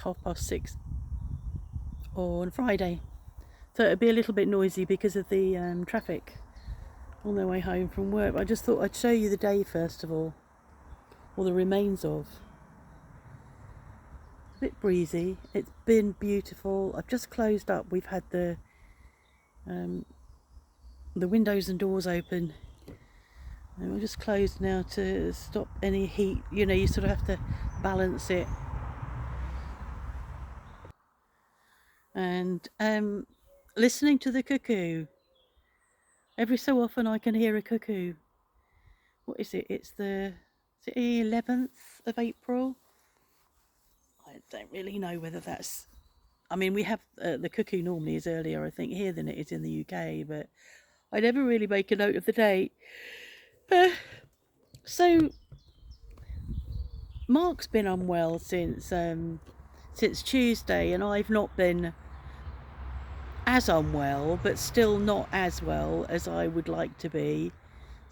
6:30 on Friday. So it'll be a little bit noisy because of the traffic on their way home from work. I just thought I'd show you the day first of all, or the remains of. A bit breezy. It's been beautiful. I've just closed up. We've had the windows and doors open, and we're just closed now to stop any heat. You know, you sort of have to balance it. And listening to the cuckoo. Every so often I can hear a cuckoo. What is it? Is it 11th of April? I don't really know whether that's... I mean, we have... the cuckoo normally is earlier, I think, here than it is in the UK, but I never really make a note of the date. So, Mark's been unwell since Tuesday, and I've not been as unwell, but still not as well as I would like to be.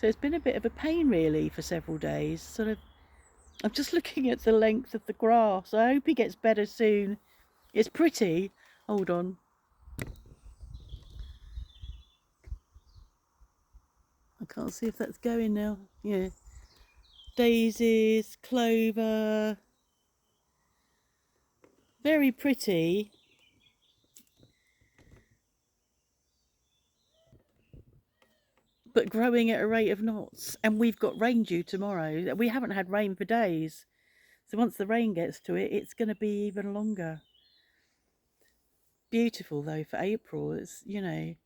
So it's been a bit of a pain really for several days. Sort of, I'm just looking at the length of the grass. I hope he gets better soon. It's pretty. Hold on. I can't see if that's going now. Yeah. Daisies, clover. Very pretty. But growing at a rate of knots. And we've got rain due tomorrow. We haven't had rain for days. So once the rain gets to it, it's going to be even longer. Beautiful though for April. It's, you know,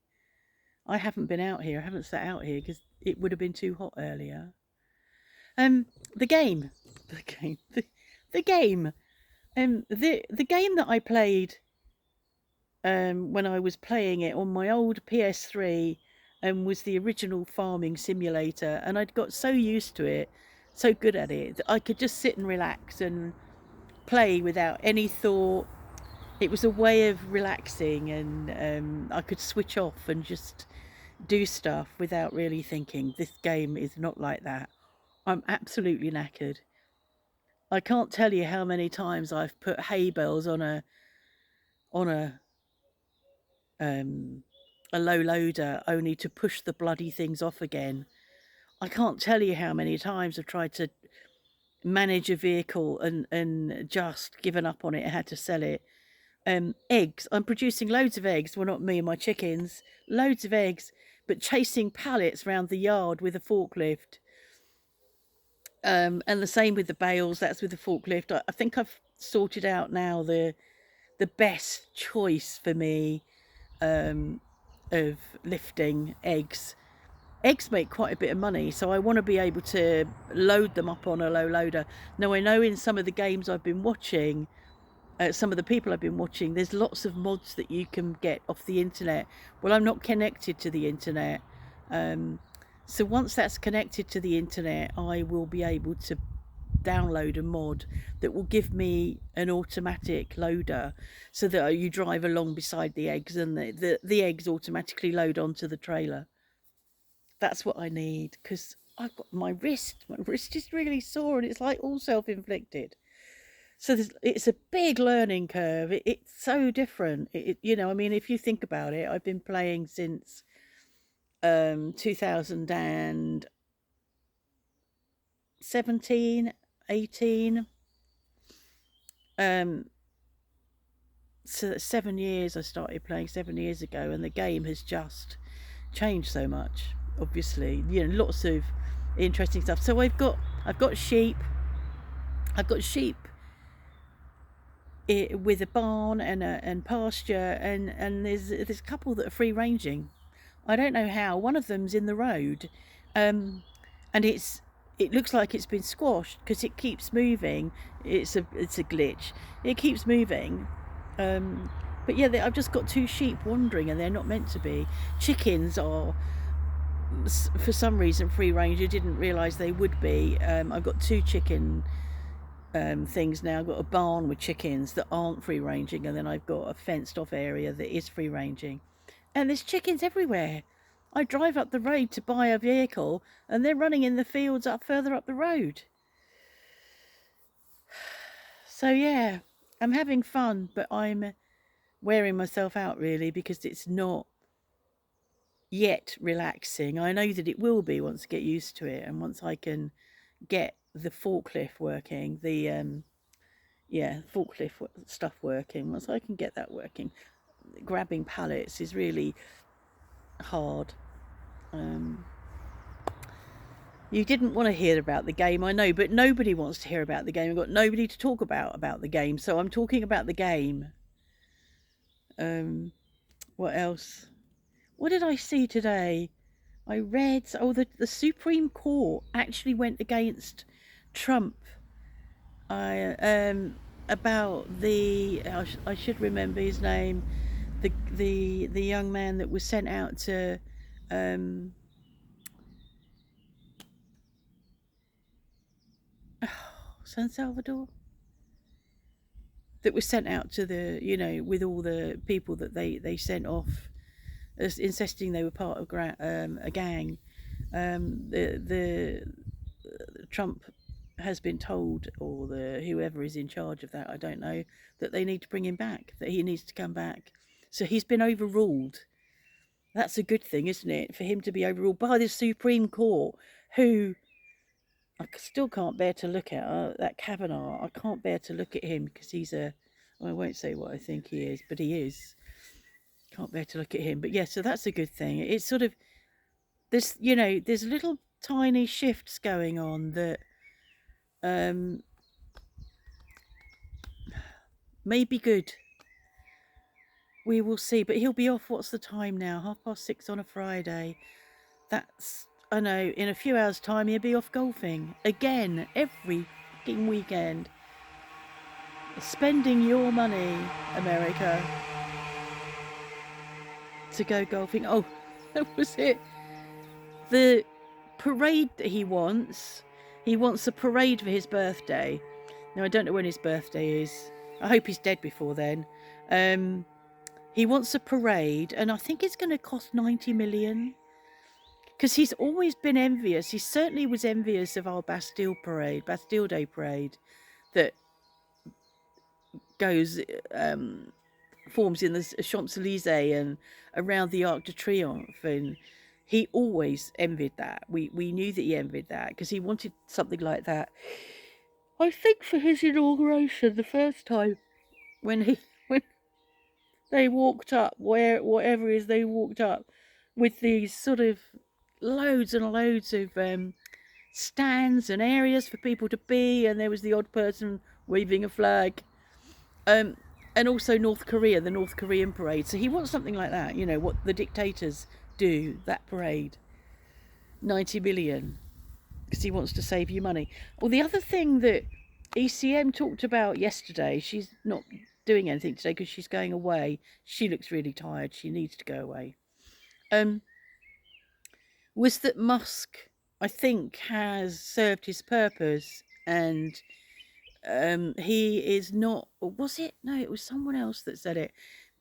I haven't been out here. I haven't sat out here because it would have been too hot earlier. The game that I played when I was playing it on my old PS3 was the original farming simulator, and I'd got so used to it, so good at it, that I could just sit and relax and play without any thought. It was a way of relaxing, and I could switch off and just do stuff without really thinking. This game is not like that. I'm absolutely knackered. I can't tell you how many times I've put hay bales on a low loader only to push the bloody things off again. I can't tell you how many times I've tried to manage a vehicle and just given up on it and had to sell it. Eggs. I'm producing loads of eggs. Well, not me and my chickens. Loads of eggs, but chasing pallets around the yard with a forklift. And the same with the bales. That's with the forklift. I think I've sorted out now the best choice for me of lifting eggs. Eggs make quite a bit of money, so I want to be able to load them up on a low loader. Now, I know in some of the games I've been watching, some of the people I've been watching, there's lots of mods that you can get off the internet. Well, I'm not connected to the internet. So once that's connected to the internet, I will be able to download a mod that will give me an automatic loader, so that you drive along beside the eggs and the eggs automatically load onto the trailer. That's what I need, because I've got my wrist is really sore, and it's like all self-inflicted. So it's a big learning curve. It's so different. You know, I mean, if you think about it, I've been playing since 2017, 18. So that's 7 years. I started playing 7 years ago, and the game has just changed so much. Obviously, you know, lots of interesting stuff. So I've got sheep. I've got sheep with a barn and pasture, and there's a couple that are free ranging. I don't know how. One of them's in the road, and it looks like it's been squashed because it keeps moving. It's a glitch. It keeps moving. But yeah, I've just got 2 sheep wandering, and they're not meant to be. Chickens are, for some reason, free range. I didn't realise they would be. I've got 2 chicken things now. I've got a barn with chickens that aren't free ranging, and then I've got a fenced off area that is free ranging. And there's chickens everywhere. I drive up the road to buy a vehicle, and they're running in the fields further up the road. So yeah, I'm having fun, but I'm wearing myself out really because it's not yet relaxing. I know that it will be once I get used to it and once I can get the forklift working, the forklift stuff working. Once I can get that working, grabbing pallets is really hard. Um, you didn't want to hear about the game, I know, but nobody wants to hear about the game. I've got nobody to talk about the game, so I'm talking about the game. What else? What did I see today? I read, the Supreme Court actually went against Trump. I about I should remember his name, the young man that was sent out to San Salvador, that was sent out to the, with all the people that they sent off, insisting they were part of a gang. The Trump has been told, or the whoever is in charge of that, I don't know, that they need to bring him back, that he needs to come back. So he's been overruled. That's a good thing, isn't it, for him to be overruled by the Supreme Court, who I still can't bear to look at. That Kavanaugh, I can't bear to look at him because he's I won't say what I think he is, but he is. Can't bear to look at him. But yeah, so that's a good thing. It's sort of, there's little tiny shifts going on that may be good. We will see. But he'll be off, what's the time now? 6:30 on a Friday. That's, I know, in a few hours' time he'll be off golfing. Again, every fucking weekend. Spending your money, America, to go golfing. Oh, that was it. The parade that he wants a parade for his birthday. Now, I don't know when his birthday is. I hope he's dead before then. He wants a parade, and I think it's going to cost 90 million. Because he's always been envious. He certainly was envious of our Bastille Day parade, that goes, forms in the Champs-Elysees and around the Arc de Triomphe, and he always envied that. We knew that he envied that because he wanted something like that. I think for his inauguration, the first time when they walked up, whatever it is they walked up, with these sort of loads and loads of stands and areas for people to be, and there was the odd person waving a flag. And also North Korea, the North Korean parade. So he wants something like that, what the dictators do, that parade. 90 million, because he wants to save you money. Well, the other thing that ECM talked about yesterday, she's not doing anything today because she's going away. She looks really tired. She needs to go away. Was that Musk, I think, has served his purpose, and he is not, or was it? No, it was someone else that said it,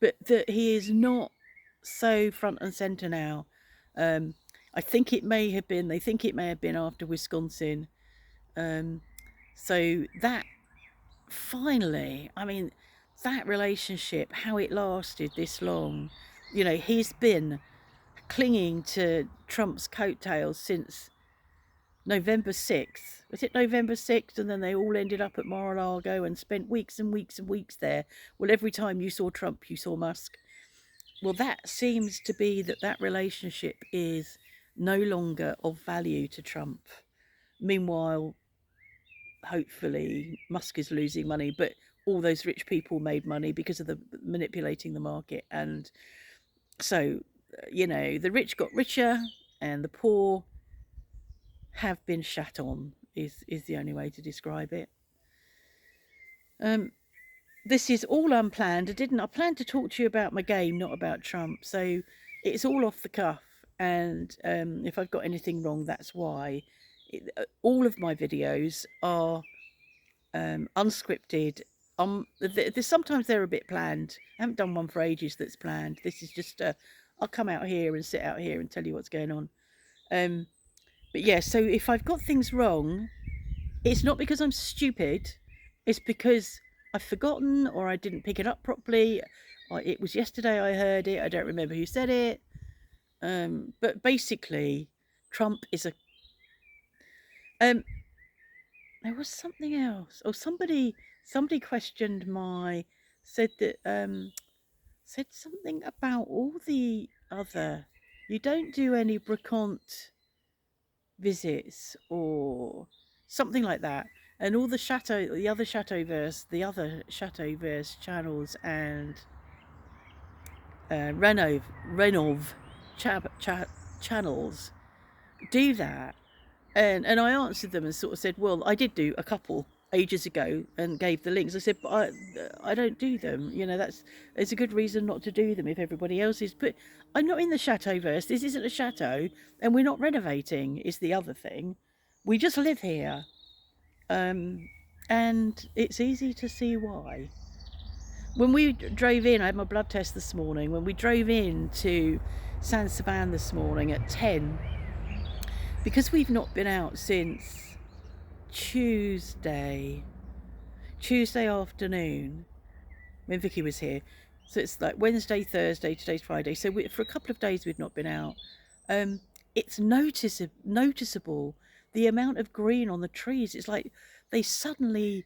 but that he is not so front and center now. I think they think it may have been after Wisconsin. So that, finally, I mean, that relationship, how it lasted this long, he's been clinging to Trump's coattails since November 6th. Was it November 6th? And then they all ended up at Mar-a-Lago and spent weeks and weeks and weeks there. Well, every time you saw Trump, you saw Musk. Well, that seems to be that relationship is no longer of value to Trump. Meanwhile, hopefully, Musk is losing money, but all those rich people made money because of the manipulating the market. And so, the rich got richer and the poor have been shat on, is the only way to describe it. This is all unplanned. I planned to talk to you about my game, not about Trump. So it's all off the cuff. And if I've got anything wrong, that's why. All of my videos are unscripted. Sometimes they're a bit planned. I haven't done one for ages that's planned. This is just I'll come out here and sit out here and tell you what's going on. But yeah, so if I've got things wrong, it's not because I'm stupid. It's because I've forgotten, or I didn't pick it up properly. It was yesterday I heard it. I don't remember who said it. But basically, Trump is a. There was something else. Oh, somebody questioned said that said something about all the other. You don't do any brocante visits or something like that. And all the other Chateauverse channels and Renov channels do that. And I answered them and sort of said, well, I did do a couple ages ago and gave the links. I said, but I don't do them. You know, it's a good reason not to do them if everybody else is. But I'm not in the Chateauverse. This isn't a chateau, and we're not renovating. Is the other thing. We just live here, and it's easy to see why. When we drove in, I had my blood test this morning. When we drove in to San Sevan this morning at 10, because we've not been out since Tuesday afternoon when Vicky was here. So it's like Wednesday, Thursday, today's Friday. So for a couple of days we've not been out. It's noticeable the amount of green on the trees. It's like they suddenly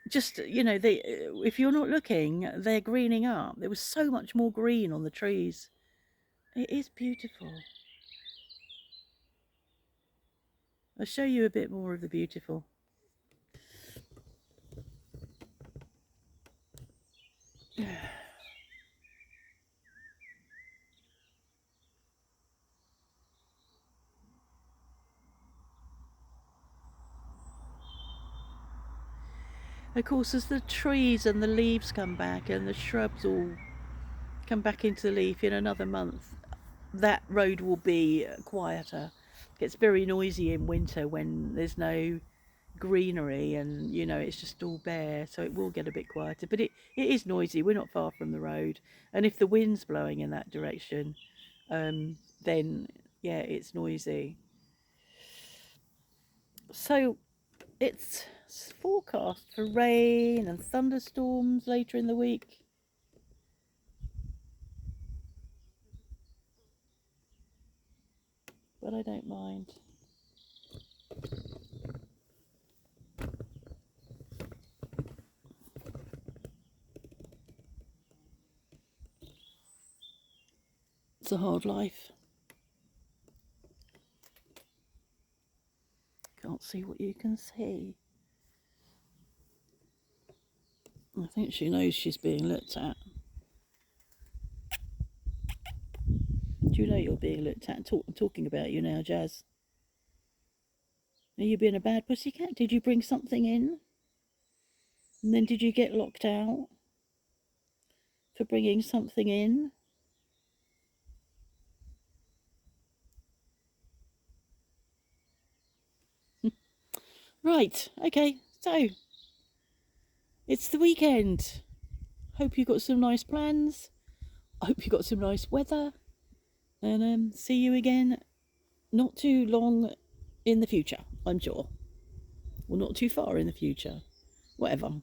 just, if you're not looking, they're greening up. There was so much more green on the trees. It is beautiful. I'll show you a bit more of the beautiful. Of course, as the trees and the leaves come back and the shrubs all come back into the leaf in another month, that road will be quieter. It gets very noisy in winter when there's no greenery and, it's just all bare, so it will get a bit quieter. But it is noisy. We're not far from the road. And if the wind's blowing in that direction, then, yeah, it's noisy. So it's forecast for rain and thunderstorms later in the week. But I don't mind. It's a hard life. Can't see what you can see. I think she knows she's being looked at. Do you know you're being looked at? I'm talking about you now, Jazz. Are you being a bad pussycat? Did you bring something in? And then did you get locked out for bringing something in? Right, okay, so it's the weekend. Hope you got some nice plans. I hope you got some nice weather. And see you again not too long in the future, I'm sure. Well, not too far in the future. Whatever.